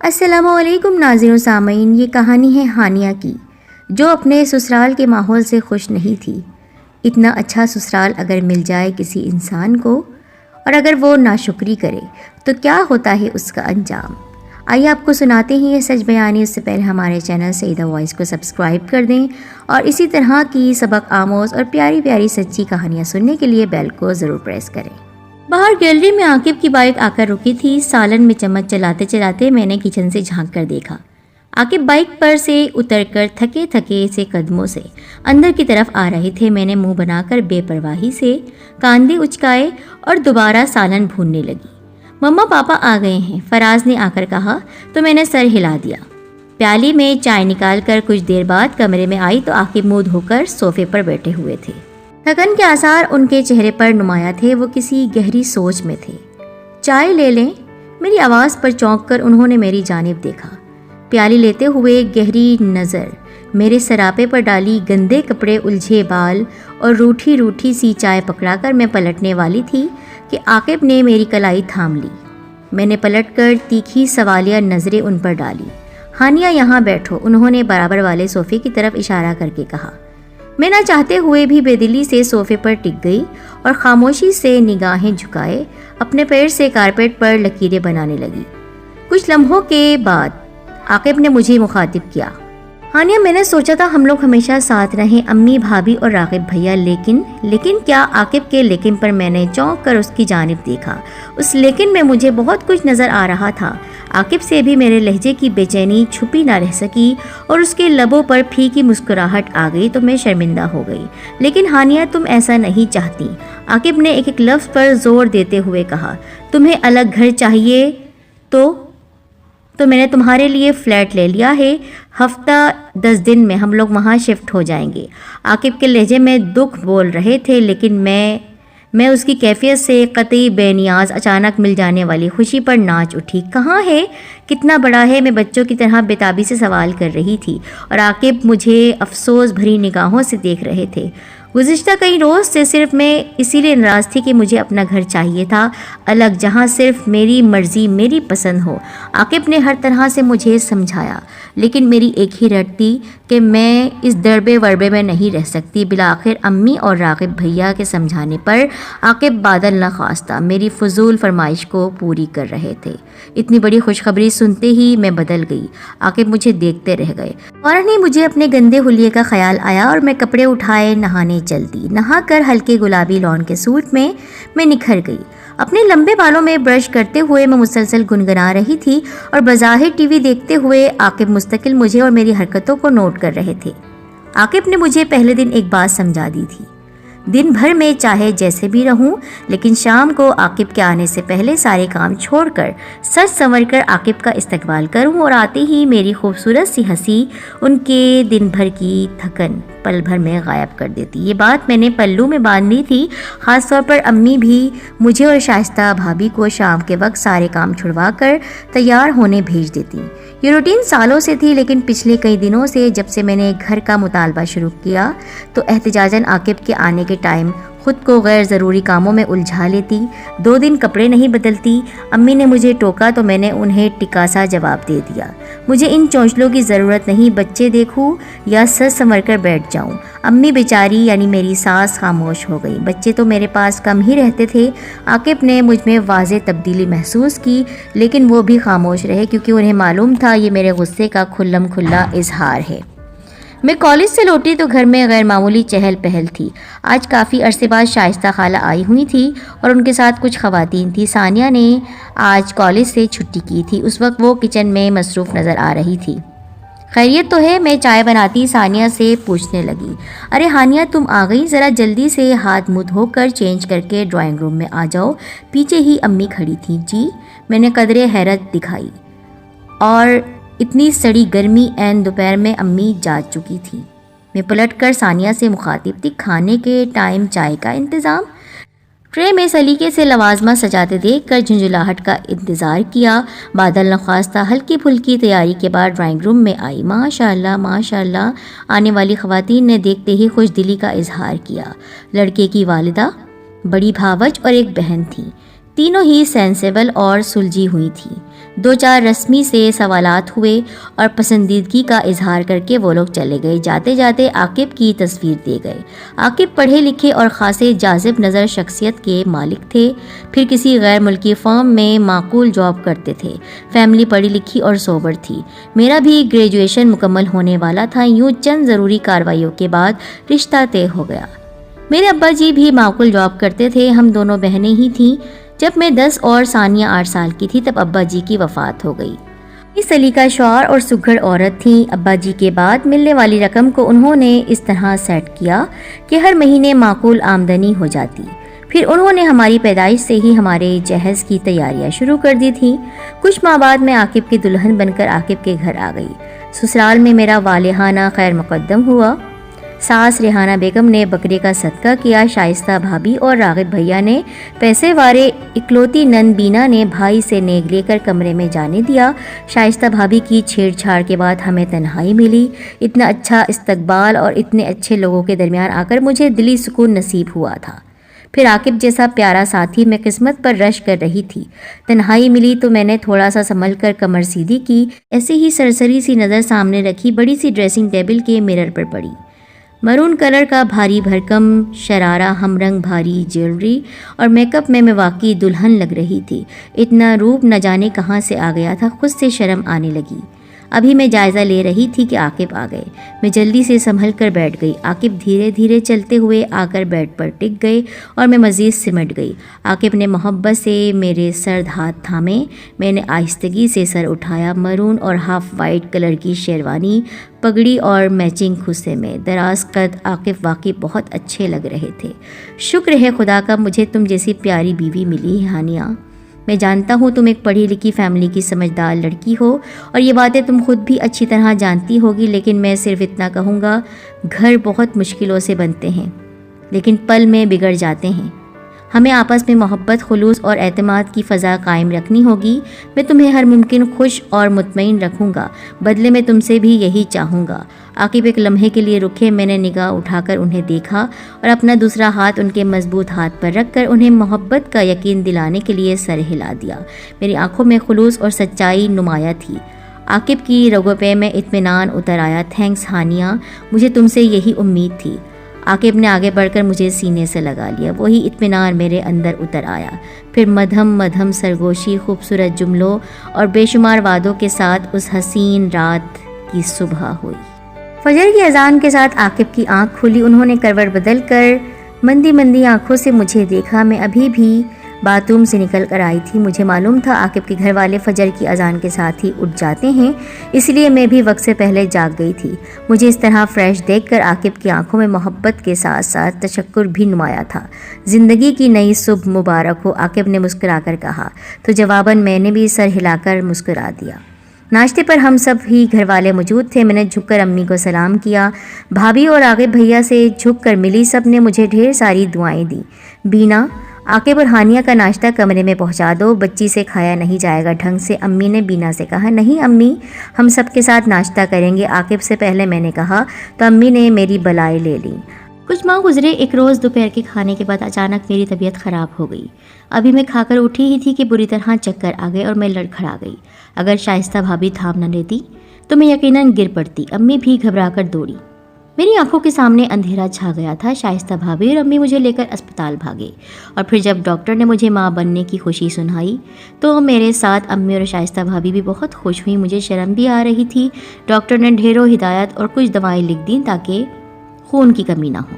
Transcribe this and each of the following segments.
السلام علیکم ناظرین و سامعین، یہ کہانی ہے ہانیہ کی، جو اپنے سسرال کے ماحول سے خوش نہیں تھی۔ اتنا اچھا سسرال اگر مل جائے کسی انسان کو اور اگر وہ ناشکری کرے تو کیا ہوتا ہے اس کا انجام۔ آئیے آپ کو سناتے ہیں یہ سچ بیانی۔ اس سے پہلے ہمارے چینل سیدہ وائس کو سبسکرائب کر دیں اور اسی طرح کی سبق آموز اور پیاری پیاری سچی کہانیاں سننے کے لیے بیل کو ضرور پریس کریں۔ باہر گیلری میں عاقب کی بائک آ کر رکی تھی۔ سالن میں چمچ چلاتے چلاتے میں نے کچن سے جھانک کر دیکھا۔ عاقب بائک پر سے اتر کر تھکے تھکے سے قدموں سے اندر کی طرف آ رہے تھے۔ میں نے منہ بنا کر بے پرواہی سے کاندھے اچکائے اور دوبارہ سالن بھوننے لگی۔ مما پاپا آ گئے ہیں، فراز نے آ کر کہا تو میں نے سر ہلا دیا۔ پیالی میں چائے نکال کر کچھ دیر بعد کمرے میں آئی تو عاقب منہ دھو کر صوفے پر بیٹھے ہوئے تھے۔ تھکن کے آثار ان کے چہرے پر نمایاں تھے، وہ کسی گہری سوچ میں تھے۔ چائے لے لیں؟ میری آواز پر چونک کر انہوں نے میری جانب دیکھا۔ پیالی لیتے ہوئے گہری نظر میرے سراپے پر ڈالی، گندے کپڑے، الجھے بال اور روٹھی روٹھی سی چائے پکڑا کر میں پلٹنے والی تھی کہ عاقب نے میری کلائی تھام لی۔ میں نے پلٹ کر تیکھی سوالیہ نظریں ان پر ڈالی۔ ہانیہ یہاں بیٹھو، انہوں نے برابر والے صوفے کی طرف اشارہ کر کے کہا۔ میں نہ چاہتے ہوئے بھی بے دلی سے صوفے پر ٹک گئی اور خاموشی سے نگاہیں جھکائے اپنے پیر سے کارپیٹ پر لکیریں بنانے لگی۔ کچھ لمحوں کے بعد عاقب نے مجھے مخاطب کیا۔ ہانیہ، میں نے سوچا تھا ہم لوگ ہمیشہ ساتھ رہیں، امی، بھابھی اور راغب بھیا، لیکن کیا؟ عاقب کے لیکن پر میں نے چونک کر اس کی جانب دیکھا۔ اس لیکن میں مجھے بہت کچھ نظر آ رہا تھا۔ عاقب سے بھی میرے لہجے کی بے چینی چھپی نہ رہ سکی اور اس کے لبوں پر پھیکی مسکراہٹ آ گئی تو میں شرمندہ ہو گئی۔ لیکن ہانیہ، تم ایسا نہیں چاہتی، عاقب نے ایک ایک لفظ پر زور دیتے ہوئے کہا۔ تمہیں الگ گھر چاہیے تو میں نے تمہارے لیے فلیٹ لے لیا ہے، ہفتہ 10 دن میں ہم لوگ وہاں شفٹ ہو جائیں گے۔ عاقب کے لہجے میں دکھ بول رہے تھے، لیکن میں اس کی کیفیت سے قطعی بے نیاز اچانک مل جانے والی خوشی پر ناچ اٹھی۔ کہاں ہے؟ کتنا بڑا ہے؟ میں بچوں کی طرح بےتابی سے سوال کر رہی تھی اور عاقب مجھے افسوس بھری نگاہوں سے دیکھ رہے تھے۔ گزشتہ کئی روز سے صرف میں اسی لیے ناراض تھی کہ مجھے اپنا گھر چاہیے تھا، الگ، جہاں صرف میری مرضی، میری پسند ہو۔ عاقب نے ہر طرح سے مجھے سمجھایا، لیکن میری ایک ہی رٹ تھی کہ میں اس دربے وربے میں نہیں رہ سکتی۔ بالآخر امی اور راغب بھیا کے سمجھانے پر عاقب بادل نخواستہ میری فضول فرمائش کو پوری کر رہے تھے۔ اتنی بڑی خوشخبری سنتے ہی میں بدل گئی۔ عاقب مجھے دیکھتے رہ گئے۔ فوراً ہی مجھے اپنے گندے حلیے کا خیال آیا اور میں کپڑے اٹھائے نہانے چل دی۔ نہا کر ہلکے گلابی لون کے سوٹ میں نکھر گئی۔ اپنے لمبے بالوں میں برش کرتے ہوئے میں مسلسل گنگنا رہی تھی اور بظاہر ٹی وی دیکھتے ہوئے عاقب مستقل مجھے اور میری حرکتوں کو نوٹ کر رہے تھے۔ عاقب نے مجھے پہلے دن ایک بات سمجھا دی تھی، دن بھر میں چاہے جیسے بھی رہوں، لیکن شام کو عاقب کے آنے سے پہلے سارے کام چھوڑ کر سج سنور کر عاقب کا استقبال کروں اور آتے ہی میری خوبصورت سی ہنسی ان کے دن بھر کی تھکن پل بھر میں غائب کر دیتی۔ یہ بات میں نے پلو میں باندھی تھی۔ خاص طور پر امی بھی مجھے اور شائستہ بھابھی کو شام کے وقت سارے کام چھڑوا کر تیار ہونے بھیج دیتی۔ یہ روٹین سالوں سے تھی، لیکن پچھلے کئی دنوں سے جب سے میں نے گھر کا مطالبہ شروع کیا تو احتجاجاً عاقب کے آنے کے ٹائم خود کو غیر ضروری کاموں میں الجھا لیتی۔ 2 دن کپڑے نہیں بدلتی۔ امی نے مجھے ٹوکا تو میں نے انہیں ٹکا سا جواب دے دیا، مجھے ان چونچلوں کی ضرورت نہیں، بچے دیکھوں یا سج سنور کر بیٹھ جاؤں۔ امی بیچاری یعنی میری ساس خاموش ہو گئی۔ بچے تو میرے پاس کم ہی رہتے تھے۔ عاقب نے مجھ میں واضح تبدیلی محسوس کی، لیکن وہ بھی خاموش رہے کیونکہ انہیں معلوم تھا یہ میرے غصے کا کھلم کھلا اظہار ہے۔ میں کالج سے لوٹی تو گھر میں غیر معمولی چہل پہل تھی۔ آج کافی عرصے بعد شائستہ خالہ آئی ہوئی تھی اور ان کے ساتھ کچھ خواتین تھیں۔ ثانیہ نے آج کالج سے چھٹی کی تھی، اس وقت وہ کچن میں مصروف نظر آ رہی تھی۔ خیریت تو ہے؟ میں چائے بناتی ثانیہ سے پوچھنے لگی۔ ارے ہانیہ، تم آ گئی، ذرا جلدی سے ہاتھ منہ دھو کر چینج کر کے ڈرائنگ روم میں آ جاؤ، پیچھے ہی امی کھڑی تھیں۔ جی، میں نے قدرے حیرت دکھائی، اور اتنی سڑی گرمی عین دوپہر میں امی جاگ چکی تھی۔ میں پلٹ کر ثانیہ سے مخاطب تھی، کھانے کے ٹائم چائے کا انتظام؟ ٹرے میں سلیقے سے لوازمہ سجاتے دیکھ کر جھنجھلاہٹ کا انتظار کیا۔ بادل نخواستہ ہلکی پھلکی تیاری کے بعد ڈرائنگ روم میں آئی۔ ماشاء اللہ ماشاء اللہ، آنے والی خواتین نے دیکھتے ہی خوش دلی کا اظہار کیا۔ لڑکے کی والدہ، بڑی بھاوج اور ایک بہن تھی، تینوں ہی سینسیبل اور سلجھی ہوئی تھیں۔ دو چار رسمی سے سوالات ہوئے اور پسندیدگی کا اظہار کر کے وہ لوگ چلے گئے۔ جاتے جاتے عاقب کی تصویر دے گئے۔ عاقب پڑھے لکھے اور خاصے جاذب نظر شخصیت کے مالک تھے، پھر کسی غیر ملکی فرم میں معقول جاب کرتے تھے، فیملی پڑھی لکھی اور سوبر تھی۔ میرا بھی گریجویشن مکمل ہونے والا تھا۔ یوں چند ضروری کارروائیوں کے بعد رشتہ طے ہو گیا۔ میرے ابا جی بھی معقول جاب کرتے تھے، ہم دونوں بہنیں ہی تھیں۔ جب میں 10 اور ثانیہ 8 سال کی تھی تب ابا جی کی وفات ہو گئی۔ اس سلیقہ شعار اور سگھڑ عورت تھیں۔ ابا جی کے بعد ملنے والی رقم کو انہوں نے اس طرح سیٹ کیا کہ ہر مہینے معقول آمدنی ہو جاتی۔ پھر انہوں نے ہماری پیدائش سے ہی ہمارے جہیز کی تیاریاں شروع کر دی تھیں۔ کچھ ماہ بعد میں عاقب کی دلہن بن کر عاقب کے گھر آ گئی۔ سسرال میں میرا والہانہ خیر مقدم ہوا۔ ساس ریحانہ بیگم نے بکرے کا صدقہ کیا، شائستہ بھابھی اور راغب بھیا نے پیسے وارے، اکلوتی نند بینا نے بھائی سے نیک لے کر کمرے میں جانے دیا۔ شائستہ بھابھی کی چھیڑ چھاڑ کے بعد ہمیں تنہائی ملی۔ اتنا اچھا استقبال اور اتنے اچھے لوگوں کے درمیان آ کر مجھے دلی سکون نصیب ہوا تھا۔ پھر عاقب جیسا پیارا ساتھی میں قسمت پر رش کر رہی تھی۔ تنہائی ملی تو میں نے تھوڑا سا سنبھل کر کمر سیدھی کی، ایسے ہی سرسری سی نظر سامنے رکھی، بڑی سی ڈریسنگ ٹیبل کے مرر پر پڑی۔ مرون کلر کا بھاری بھرکم شرارہ، ہم رنگ بھاری جیولری اور میک اپ میں واقعی دلہن لگ رہی تھی۔ اتنا روپ نہ جانے کہاں سے آ گیا تھا، خود سے شرم آنے لگی۔ ابھی میں جائزہ لے رہی تھی کہ عاقب آ گئے۔ میں جلدی سے سنبھل کر بیٹھ گئی۔ عاقب دھیرے دھیرے چلتے ہوئے آ کر بیڈ پر ٹک گئے اور میں مزید سمٹ گئی۔ عاقب نے محبت سے میرے سرد ہاتھ تھامے، میں نے آہستگی سے سر اٹھایا۔ مرون اور ہاف وائٹ کلر کی شیروانی، پگڑی اور میچنگ کھوسے میں دراز قد عاقب واقعی بہت اچھے لگ رہے تھے۔ شکر ہے خدا کا مجھے تم جیسی پیاری بیوی ملی ہے ہانیہ۔ میں جانتا ہوں تم ایک پڑھی لکھی فیملی کی سمجھدار لڑکی ہو اور یہ باتیں تم خود بھی اچھی طرح جانتی ہوگی، لیکن میں صرف اتنا کہوں گا، گھر بہت مشکلوں سے بنتے ہیں لیکن پل میں بگڑ جاتے ہیں۔ ہمیں آپس میں محبت، خلوص اور اعتماد کی فضا قائم رکھنی ہوگی۔ میں تمہیں ہر ممکن خوش اور مطمئن رکھوں گا، بدلے میں تم سے بھی یہی چاہوں گا۔ عاقب ایک لمحے کے لیے رکے، میں نے نگاہ اٹھا کر انہیں دیکھا اور اپنا دوسرا ہاتھ ان کے مضبوط ہاتھ پر رکھ کر انہیں محبت کا یقین دلانے کے لیے سر ہلا دیا۔ میری آنکھوں میں خلوص اور سچائی نمایاں تھی۔ عاقب کی رگوں پہ میں اطمینان اتر آیا۔ تھینکس ہانیہ، مجھے تم سے یہی امید تھی۔ عاقب نے آگے بڑھ کر مجھے سینے سے لگا لیا۔ وہی اطمینان میرے اندر اتر آیا۔ پھر مدھم مدھم سرگوشی، خوبصورت جملوں اور بے شمار وعدوں کے ساتھ اس حسین رات کی صبح ہوئی۔ فجر کی اذان کے ساتھ عاقب کی آنکھ کھلی۔ انہوں نے کروٹ بدل کر مندی مندی آنکھوں سے مجھے دیکھا۔ میں ابھی بھی باتھ روم سے نکل کر آئی تھی۔ مجھے معلوم تھا عاقب کے گھر والے فجر کی اذان کے ساتھ ہی اٹھ جاتے ہیں، اس لیے میں بھی وقت سے پہلے جاگ گئی تھی۔ مجھے اس طرح فریش دیکھ کر عاقب کی آنکھوں میں محبت کے ساتھ ساتھ تشکر بھی نمایاں تھا۔ زندگی کی نئی صبح مبارک ہو، عاقب نے مسکرا کر کہا، تو جواباً میں نے بھی سر ہلا کر مسکرا دیا۔ ناشتے پر ہم سب ہی گھر والے موجود تھے۔ میں نے جھک کر امی کو سلام کیا، بھابھی اور عاقب بھیا سے جھک کر ملی۔ سب نے مجھے ڈھیر ساری دعائیں دیں۔ بینا، عاقب اور ہانیہ کا ناشتہ کمرے میں پہنچا دو، بچی سے کھایا نہیں جائے گا ڈھنگ سے، امی نے بینا سے کہا۔ نہیں امی، ہم سب کے ساتھ ناشتہ کریں گے، عاقب سے پہلے میں نے کہا، تو امی نے میری بلائیں لے لیں۔ کچھ ماہ گزرے۔ ایک روز دوپہر کے کھانے کے بعد اچانک میری طبیعت خراب ہو گئی۔ ابھی میں کھا کر اٹھی ہی تھی کہ بری طرح چکر آ گئے اور میں لڑکھڑا گئی۔ اگر شائستہ بھابھی تھام نہ لیتی تو میں یقیناً گر پڑتی۔ امی بھی گھبرا کر دوڑی۔ میری آنکھوں کے سامنے اندھیرا چھا گیا تھا۔ شائستہ بھابھی اور امی مجھے لے کر اسپتال بھاگے، اور پھر جب ڈاکٹر نے مجھے ماں بننے کی خوشی سنائی تو میرے ساتھ امی اور شائستہ بھابھی بھی بہت خوش ہوئی۔ مجھے شرم بھی آ رہی تھی۔ ڈاکٹر نے ڈھیروں ہدایت اور کچھ دوائیں لکھ دیں تاکہ خون کی کمی نہ ہو۔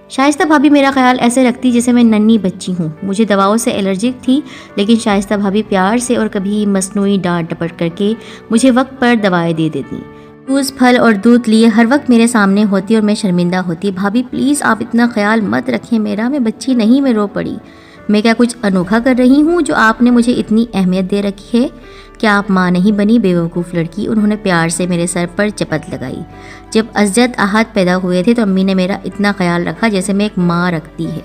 شائستہ بھابھی میرا خیال ایسے رکھتی جیسے میں ننھی بچی ہوں۔ مجھے دواؤں سے الرجک تھی، لیکن شائستہ بھابھی پیار سے اور کبھی مصنوعی ڈانٹ ڈپٹ کر کے مجھے وقت پر دوائیں دے دیتی۔ جوس، پھل اور دودھ لیے ہر وقت میرے سامنے ہوتی اور میں شرمندہ ہوتی۔ بھابھی پلیز آپ اتنا خیال مت رکھیں میرا، میں بچی نہیں، میں رو پڑی۔ میں کیا کچھ انوکھا کر رہی ہوں جو آپ نے مجھے اتنی اہمیت دے رکھی ہے؟ کیا آپ ماں نہیں بنی بیوقوف لڑکی؟ انہوں نے پیار سے میرے سر پر چپت لگائی۔ جب ازجد احد پیدا ہوئے تھے تو امی نے میرا اتنا خیال رکھا جیسے میں ایک ماں رکھتی ہے۔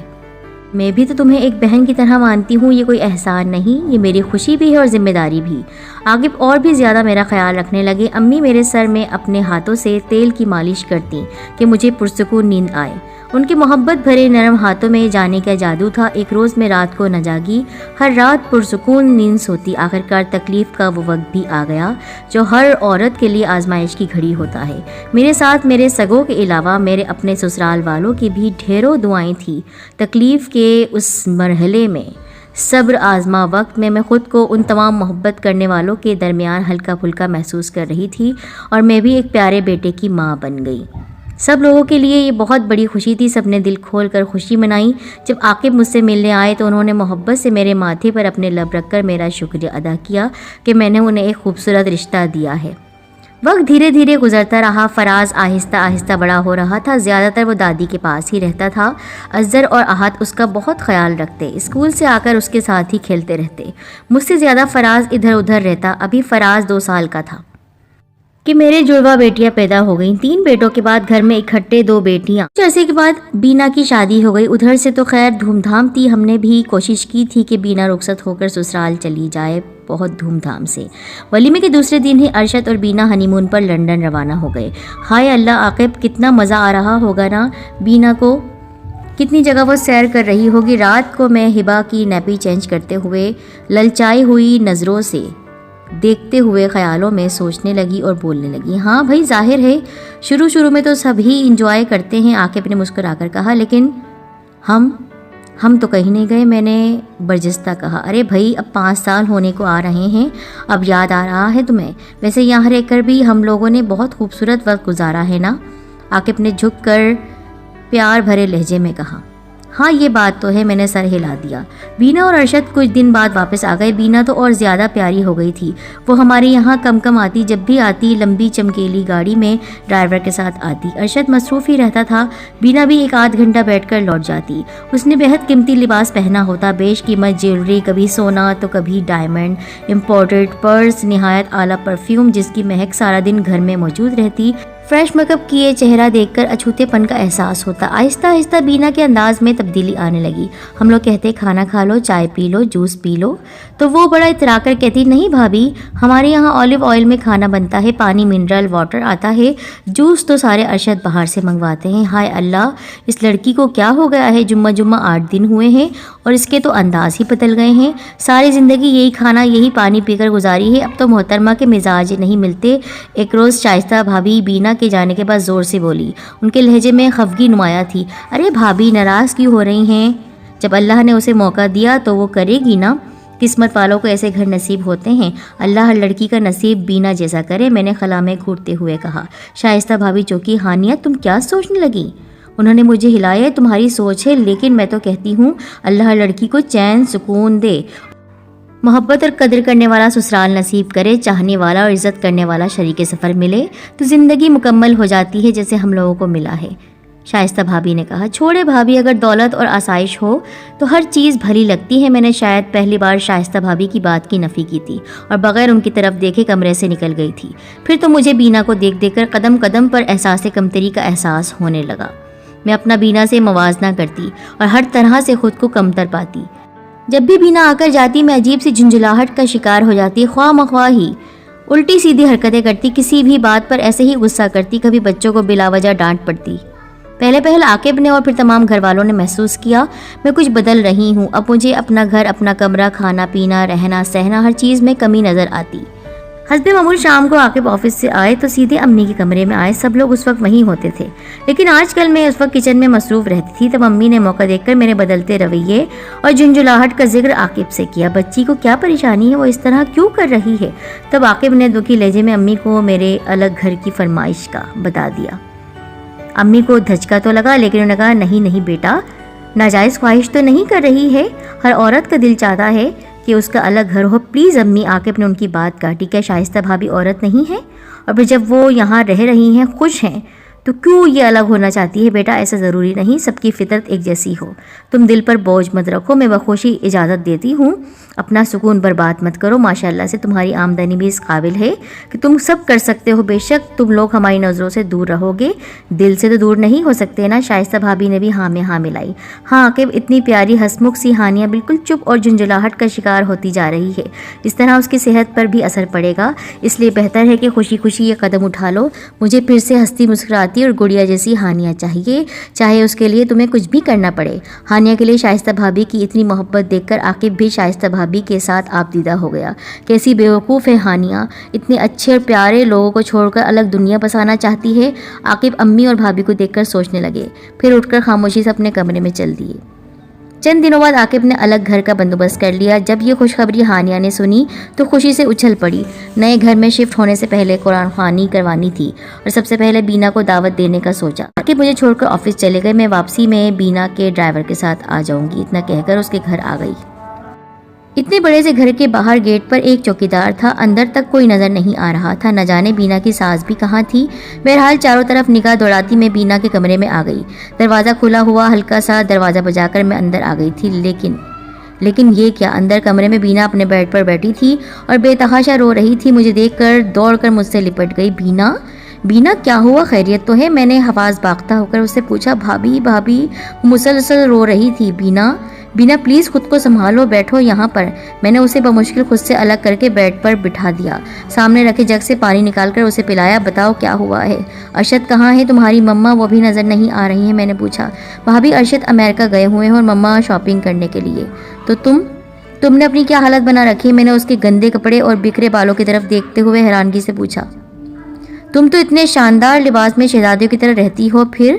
میں بھی تو تمہیں ایک بہن کی طرح مانتی ہوں، یہ کوئی احسان نہیں، یہ میری خوشی بھی ہے اور ذمہ داری بھی۔ عاقب اور بھی زیادہ میرا خیال رکھنے لگے۔ امی میرے سر میں اپنے ہاتھوں سے تیل کی مالش کرتی کہ مجھے پرسکون نیند آئے، ان کے محبت بھرے نرم ہاتھوں میں جانے کا جادو تھا۔ ایک روز میں رات کو نہ جاگی، ہر رات پرسکون نیند سوتی۔ آخرکار تکلیف کا وہ وقت بھی آ گیا جو ہر عورت کے لیے آزمائش کی گھڑی ہوتا ہے۔ میرے ساتھ میرے سگوں کے علاوہ میرے اپنے سسرال والوں کی بھی ڈھیروں دعائیں تھیں۔ تکلیف کے اس مرحلے میں صبر آزما وقت میں خود کو ان تمام محبت کرنے والوں کے درمیان ہلکا پھلکا محسوس کر رہی تھی، اور میں بھی ایک پیارے بیٹے کی ماں بن گئی۔ سب لوگوں کے لیے یہ بہت بڑی خوشی تھی۔ سب نے دل کھول کر خوشی منائی۔ جب عاقب مجھ سے ملنے آئے تو انہوں نے محبت سے میرے ماتھے پر اپنے لب رکھ کر میرا شکریہ ادا کیا کہ میں نے انہیں ایک خوبصورت رشتہ دیا ہے۔ وقت دھیرے دھیرے گزرتا رہا۔ فراز آہستہ آہستہ بڑا ہو رہا تھا۔ زیادہ تر وہ دادی کے پاس ہی رہتا تھا۔ اظہر اور احد اس کا بہت خیال رکھتے، اسکول سے آ کر اس کے ساتھ ہی کھیلتے رہتے۔ مجھ سے زیادہ فراز ادھر ادھر رہتا۔ ابھی فراز 2 سال کا تھا کہ میرے جڑواں بیٹیاں پیدا ہو گئیں۔ 3 بیٹوں کے بعد گھر میں اکٹھے 2 بیٹیاں۔ کچھ عرصے کے بعد بینا کی شادی ہو گئی۔ ادھر سے تو خیر دھوم دھام تھی۔ ہم نے بھی کوشش کی تھی کہ بینا رخصت ہو کر سسرال چلی جائے، بہت دھوم دھام سے۔ ولیمے کے دوسرے دن ہی ارشد اور بینا ہنی مون پر لندن روانہ ہو گئے۔ ہائے اللہ، عاقب کتنا مزہ آ رہا ہوگا نا بینا کو، کتنی جگہ وہ سیر کر رہی ہوگی۔ رات کو میں ہبا کی نیپی چینج کرتے ہوئے للچائی ہوئی نظروں سے دیکھتے ہوئے خیالوں میں سوچنے لگی اور بولنے لگی، ہاں بھائی ظاہر ہے شروع میں تو سب ہی انجوائے کرتے ہیں۔ عاقب نے مسکرا کر کہا، لیکن ہم تو کہیں نہیں گئے۔ میں نے برجستہ کہا، ارے بھائی اب 5 سال ہونے کو آ رہے ہیں، اب یاد آ رہا ہے تمہیں؟ ویسے یہاں رہ کر بھی ہم لوگوں نے بہت خوبصورت وقت گزارا ہے نا؟ عاقب نے جھک کر پیار بھرے لہجے میں کہا، ہاں یہ بات تو ہے۔ میں نے سر ہلا دیا۔ بینا اور ارشد کچھ دن بعد واپس آ گئے۔ بینا تو اور زیادہ پیاری ہو گئی تھی۔ وہ ہمارے یہاں کم آتی، جب بھی آتی لمبی چمکیلی گاڑی میں ڈرائیور کے ساتھ آتی۔ ارشد مصروف ہی رہتا تھا۔ بینا بھی 1 آدھ گھنٹہ بیٹھ کر لوٹ جاتی۔ اس نے بہت قیمتی لباس پہنا ہوتا، بیش قیمت جیولری، کبھی سونا تو کبھی ڈائمنڈ، امپورٹڈ پرس، نہایت اعلیٰ پرفیوم جس کی مہک سارا دن گھر میں موجود رہتی۔ فریش میک اپ کیے چہرہ دیکھ کر اچھوتے پن کا احساس ہوتا۔ آہستہ آہستہ بینا کے انداز میں تبدیلی آنے لگی۔ ہم لوگ کہتے کھانا کھا لو، چائے پی لو، جوس پی لو، تو وہ بڑا اترا کر کہتی، نہیں بھابھی ہمارے یہاں اولیو آئل میں کھانا بنتا ہے، پانی منرل واٹر آتا ہے، جوس تو سارے ارشد باہر سے منگواتے ہیں۔ ہائے اللہ، اس لڑکی کو کیا ہو گیا ہے؟ جمعہ 8 دن ہوئے ہیں اور اس کے تو انداز ہی بدل گئے ہیں۔ ساری زندگی یہی کھانا یہی پانی پی کر گزاری ہے، اب تو محترمہ کے مزاج نہیں ملتے۔ ایک روز شائستہ بھابھی بینا کے جانے کے بعد زور سے بولی، ان کے لہجے میں خفگی نمایاں تھی، ارے بھابھی ناراض کیوں ہو رہی ہیں؟ جب اللہ نے اسے موقع دیا تو وہ کرے گی نا۔ قسمت والوں کو ایسے گھر نصیب ہوتے ہیں، اللہ ہر لڑکی کا نصیب بینا جیسا کرے، میں نے خلا میں گھوٹتے ہوئے کہا۔ شائستہ بھابھی چوکی، ہانیہ تم کیا سوچنے لگی؟ انہوں نے مجھے ہلایا، تمہاری سوچ ہے، لیکن میں تو کہتی ہوں اللہ ہر لڑکی کو چین سکون دے، محبت اور قدر کرنے والا سسرال نصیب کرے، چاہنے والا اور عزت کرنے والا شریک سفر ملے تو زندگی مکمل ہو جاتی ہے جیسے ہم لوگوں کو ملا ہے۔ شائستہ بھابھی نے کہا، چھوڑے بھابھی، اگر دولت اور آسائش ہو تو ہر چیز بھلی لگتی ہے۔ میں نے شاید پہلی بار شائستہ بھابھی کی بات کی نفی کی تھی اور بغیر ان کی طرف دیکھے کمرے سے نکل گئی تھی۔ پھر تو مجھے بینا کو دیکھ دیکھ کر قدم قدم پر احساس کمتری کا احساس ہونے لگا۔ میں اپنا بینا سے موازنہ کرتی اور ہر طرح سے خود کو کمتر پاتی۔ جب بھی بینا آ کر جاتی میں عجیب سی جھنجھلاہٹ کا شکار ہو جاتی، خواہ مخواہ ہی الٹی سیدھی حرکتیں کرتی، کسی بھی بات پر ایسے ہی غصہ کرتی، کبھی بچوں کو بلا وجہ ڈانٹ پڑتی۔ پہلے عاقب نے اور پھر تمام گھر والوں نے محسوس کیا میں کچھ بدل رہی ہوں۔ اب مجھے اپنا گھر، اپنا کمرہ، کھانا پینا، رہنا سہنا، ہر چیز میں کمی نظر آتی۔ حسب معمول شام کو عاقب آفس سے آئے تو سیدھے امی کے کمرے میں آئے۔ سب لوگ اس وقت وہیں ہوتے تھے، لیکن آج کل میں اس وقت کچن میں مصروف رہتی تھی۔ تب امی نے موقع دیکھ کر میرے بدلتے رویے اور جھنجھلاہٹ کا ذکر عاقب سے کیا۔ بچی کو کیا پریشانی ہے، وہ اس طرح کیوں کر رہی ہے؟ تب عاقب نے دکھی لہجے میں امی کو میرے الگ گھر کی فرمائش کا بتا دیا۔ امی کو دھچکا تو لگا، لیکن انہوں نے کہا، نہیں بیٹا، ناجائز خواہش تو نہیں کر رہی ہے، ہر عورت کا دل چاہتا ہے کہ اس کا الگ گھر ہو۔ پلیز امی، عاقب نے ان کی بات کاٹی، کیا شائستہ بھابھی عورت نہیں ہے؟ اور پھر جب وہ یہاں رہ رہی ہیں، خوش ہیں، تو کیوں یہ الگ ہونا چاہتی ہے؟ بیٹا ایسا ضروری نہیں، سب کی فطرت ایک جیسی ہو، تم دل پر بوجھ مت رکھو، میں بخوشی اجازت دیتی ہوں، اپنا سکون برباد مت کرو۔ ماشاءاللہ سے تمہاری آمدنی بھی اس قابل ہے کہ تم سب کر سکتے ہو، بے شک تم لوگ ہماری نظروں سے دور رہو گے، دل سے تو دور نہیں ہو سکتے نا۔ شائستہ بھابھی نے بھی ہاں میں ہاں ملائی۔ ہاں عاقب، اتنی پیاری ہسمکھ سی ہانیہ بالکل چپ اور جھنجھلاہٹ کا شکار ہوتی جا رہی ہے، اس طرح اس کی صحت پر بھی اثر پڑے گا، اس لیے بہتر ہے کہ خوشی خوشی یہ قدم اٹھا لو۔ مجھے پھر سے ہنستی مسکراتی آتی اور گڑیا جیسی ہانیہ چاہیے، چاہے اس کے لیے تمہیں کچھ بھی کرنا پڑے۔ ہانیہ کے لیے شائستہ بھابی کی اتنی محبت دیکھ کر عاقب بھی شائستہ بھابی کے ساتھ آبدیدہ ہو گیا۔ کیسی بیوقوف ہے ہانیہ، اتنے اچھے اور پیارے لوگوں کو چھوڑ کر الگ دنیا بسانا چاہتی ہے۔ عاقب امی اور بھابی کو دیکھ کر سوچنے لگے، پھر اٹھ کر خاموشی سے اپنے کمرے میں چل دیے۔ چند دنوں بعد عاقب نے الگ گھر کا بندوبست کر لیا۔ جب یہ خوشخبری ہانیہ نے سنی تو خوشی سے اچھل پڑی۔ نئے گھر میں شفٹ ہونے سے پہلے قرآن خوانی کروانی تھی اور سب سے پہلے بینا کو دعوت دینے کا سوچا۔ عاقب مجھے چھوڑ کر آفس چلے گئے، میں واپسی میں بینا کے ڈرائیور کے ساتھ آ جاؤں گی، اتنا کہہ کر اس کے گھر آ گئی۔ اتنے بڑے سے گھر کے باہر گیٹ پر ایک چوکیدار تھا، اندر تک کوئی نظر نہیں آ رہا تھا، نہ جانے بینا کی ساس بھی کہاں تھی۔ بہرحال چاروں طرف نگاہ دوڑاتی میں بینا کے کمرے میں آ گئی۔ دروازہ کھلا ہوا، ہلکا سا دروازہ بجا کر میں اندر آ گئی تھی، لیکن یہ کیا، اندر کمرے میں بینا اپنے بیڈ پر بیٹھی تھی اور بے تحاشا رو رہی تھی۔ مجھے دیکھ کر دوڑ کر مجھ سے لپٹ گئی۔ بینا بینا کیا ہوا، خیریت تو ہے؟ میں نے حواس باختہ ہو کر اس سے پوچھا۔ بھابی بھابی مسلسل رو رہی تھی۔ بینا بینا پلیز خود کو سنبھالو، بیٹھو یہاں پر۔ میں نے اسے بمشکل خود سے الگ کر کے بیڈ پر بٹھا دیا، سامنے رکھے جگ سے پانی نکال کر اسے پلایا۔ بتاؤ کیا ہوا ہے؟ ارشد کہاں ہے تمہاری مما؟ وہ بھی نظر نہیں آ رہی ہیں، میں نے پوچھا۔ بھابی ارشد امریکہ گئے ہوئے ہیں اور مما شاپنگ کرنے کے لیے۔ تو تم نے اپنی کیا حالت بنا رکھی؟ میں نے اس کے گندے کپڑے اور بکھرے بالوں کی طرف دیکھتے ہوئے حیرانگی سے پوچھا۔ تم تو اتنے شاندار لباس میں شہزادیوں کی طرح رہتی ہو پھر؟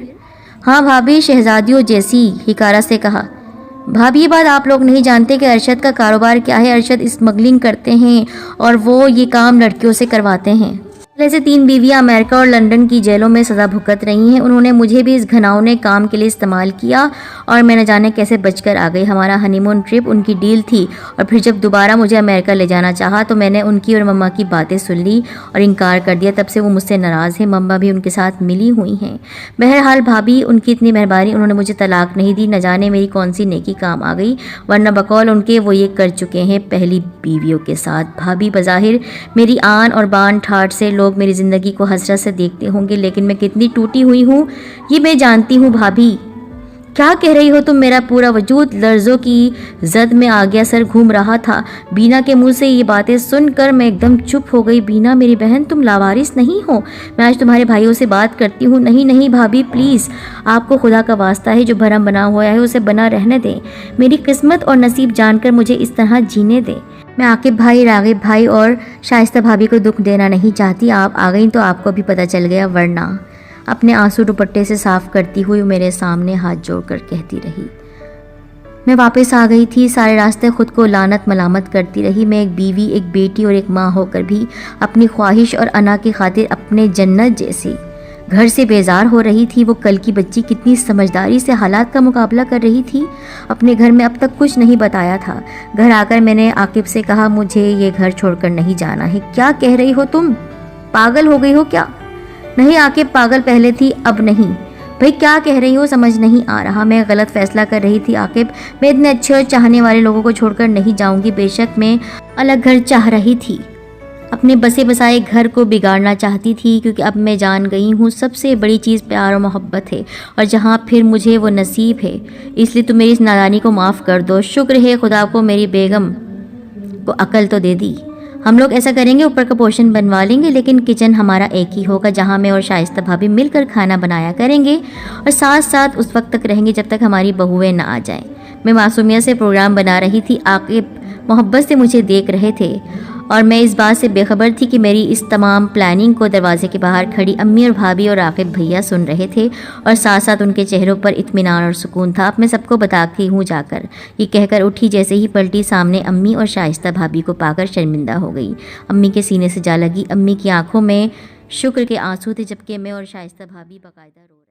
ہاں بھابی، شہزادیوں جیسی، ہکارا سے کہا۔ بھابی یہ بات آپ لوگ نہیں جانتے کہ ارشد کا کاروبار کیا ہے۔ ارشد اسمگلنگ کرتے ہیں اور وہ یہ کام لڑکیوں سے کرواتے ہیں۔ پہلے سے 3 بیویاں امریکہ اور لندن کی جیلوں میں سزا بھگت رہی ہیں۔ انہوں نے مجھے بھی اس گھناؤنے کام کے لیے استعمال کیا اور میں نہ جانے کیسے بچ کر آ گئی۔ ہمارا ہنی مون ٹرپ ان کی ڈیل تھی اور پھر جب دوبارہ مجھے امریکہ لے جانا چاہا تو میں نے ان کی اور مما کی باتیں سن لی اور انکار کر دیا۔ تب سے وہ مجھ سے ناراض ہیں، مما بھی ان کے ساتھ ملی ہوئی ہیں۔ بہرحال بھابی ان کی اتنی مہربانی، انہوں نے مجھے طلاق نہیں دی۔ نہ جانے میری کون سی نیکی کام آ گئی، ورنہ بقول ان کے وہ یہ کر چکے ہیں پہلی بیویوں کے ساتھ۔ بھابی بظاہر میری آن اور بان ٹھاٹ سے لوگ میری زندگی کو حسرت سے دیکھتے ہوں گے، لیکن میں کتنی ٹوٹی ہوئی ہوں یہ میں جانتی ہوں۔ بھابی کیا کہہ رہی ہو تم؟ میرا پورا وجود لرزوں کی زد میں آ گیا، سر گھوم رہا تھا۔ بینا کے منہ سے یہ باتیں سن کر میں ایک دم چپ ہو گئی۔ بینا میری بہن، تم لاوارث نہیں ہو، میں آج تمہارے بھائیوں سے بات کرتی ہوں۔ نہیں نہیں بھابی پلیز، آپ کو خدا کا واسطہ ہے، جو بھرم بنا ہوا ہے اسے بنا رہنے دیں، میری قسمت اور نصیب جان کر مجھے اس طرح جینے دیں۔ میں عاقب بھائی، راغب بھائی اور شائستہ بھابی کو دکھ دینا نہیں چاہتی۔ آپ آ گئیں تو آپ کو بھی پتہ چل گیا، ورنہ اپنے آنسو دوپٹے سے صاف کرتی ہوئی میرے سامنے ہاتھ جوڑ کر کہتی رہی۔ میں واپس آ گئی تھی، سارے راستے خود کو لعنت ملامت کرتی رہی۔ میں ایک بیوی، ایک بیٹی اور ایک ماں ہو کر بھی اپنی خواہش اور انا کی خاطر اپنے جنت جیسی گھر سے بیزار ہو رہی تھی۔ وہ کل کی بچی کتنی سمجھداری سے حالات کا مقابلہ کر رہی تھی۔ اپنے گھر میں اب تک کچھ نہیں بتایا تھا۔ گھر آ کر میں نے عاقب سے کہا، مجھے یہ گھر چھوڑ کر نہیں جانا ہے۔ کیا کہہ رہی ہو تم؟ پاگل ہو گئی ہو کیا؟ نہیں عاقب، پاگل پہلے تھی، اب نہیں۔ بھئی کیا کہہ رہی ہو، سمجھ نہیں آ رہا۔ میں غلط فیصلہ کر رہی تھی عاقب، میں اتنے اچھے اور چاہنے والے لوگوں کو چھوڑ کر نہیں جاؤں گی۔ بے شک میں الگ گھر چاہ رہی تھی، اپنے بسے بسائے گھر کو بگاڑنا چاہتی تھی، کیونکہ اب میں جان گئی ہوں سب سے بڑی چیز پیار اور محبت ہے، اور جہاں پھر مجھے وہ نصیب ہے۔ اس لیے تم میری اس نادانی کو معاف کر دو۔ شکر ہے خدا کو میری بیگم کو عقل تو دے دی۔ ہم لوگ ایسا کریں گے، اوپر کا پورشن بنوا لیں گے، لیکن کچن ہمارا ایک ہی ہوگا، جہاں میں اور شائستہ بھابی مل کر کھانا بنایا کریں گے اور ساتھ ساتھ اس وقت تک رہیں گے جب تک ہماری بہویں نہ آ جائیں۔ میں معصومیت سے پروگرام بنا رہی تھی، عاقب محبت سے مجھے دیکھ رہے تھے اور میں اس بات سے بے خبر تھی کہ میری اس تمام پلاننگ کو دروازے کے باہر کھڑی امی اور بھابی اور عاقب بھیا سن رہے تھے، اور ساتھ ساتھ ان کے چہروں پر اطمینان اور سکون تھا۔ اب میں سب کو بتاتی ہوں جا کر، یہ کہہ کر اٹھی، جیسے ہی پلٹی سامنے امی اور شائستہ بھابی کو پا کر شرمندہ ہو گئی۔ امی کے سینے سے جا لگی، امی کی آنکھوں میں شکر کے آنسو تھے، جبکہ میں اور شائستہ بھابی باقاعدہ رو رہے